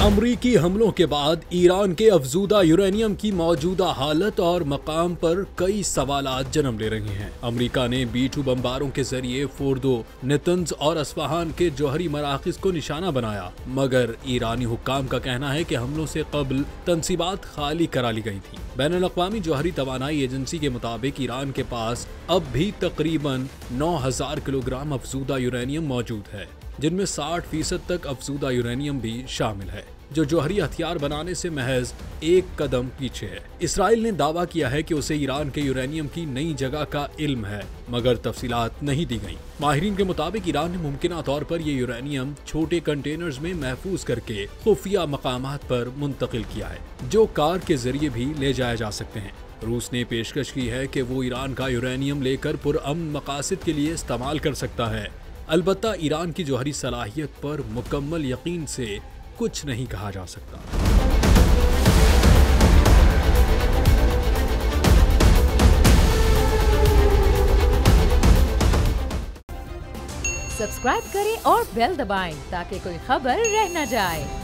अमरीकी हमलों के बाद ईरान के अफजूदा यूरेनियम की मौजूदा हालत और मकाम पर कई सवालात जन्म ले रहे हैं। अमरीका ने B-2 बमबारों के जरिए फोर्दो, नेतन्ज और अस्फहान के जौहरी मराकज़ को निशाना बनाया, मगर ईरानी हुक्काम का कहना है कि हमलों से कबल तनसीबात खाली करा ली गई थी। बैनुल-अक़वामी जौहरी तवानाई एजेंसी के मुताबिक ईरान के पास अब भी तकरीबन 9000 किलोग्राम अफजूदा यूरेनियम मौजूद है, जिनमें 60% तक अफजूदा यूरेनियम भी शामिल है, जो जौहरी हथियार बनाने से महज एक कदम पीछे है। इसराइल ने दावा किया है कि उसे ईरान के यूरेनियम की नई जगह का इल्म है, मगर तफसीलात नहीं दी गई। माहिरीन के मुताबिक ईरान ने मुमकिना तौर पर ये यूरेनियम छोटे कंटेनर्स में महफूज करके खुफिया मकामात पर मुंतकिल किया है, जो कार के जरिए भी ले जाए जा सकते हैं। रूस ने पेशकश की है कि वो ईरान का यूरेनियम लेकर पुरअमन मकासद के लिए इस्तेमाल कर सकता है। अलबत्ता ईरान की जौहरी सलाहियत पर मुकम्मल यकीन से कुछ नहीं कहा जा सकता। सब्सक्राइब करें और बेल दबाएं ताकि कोई खबर रह न जाए।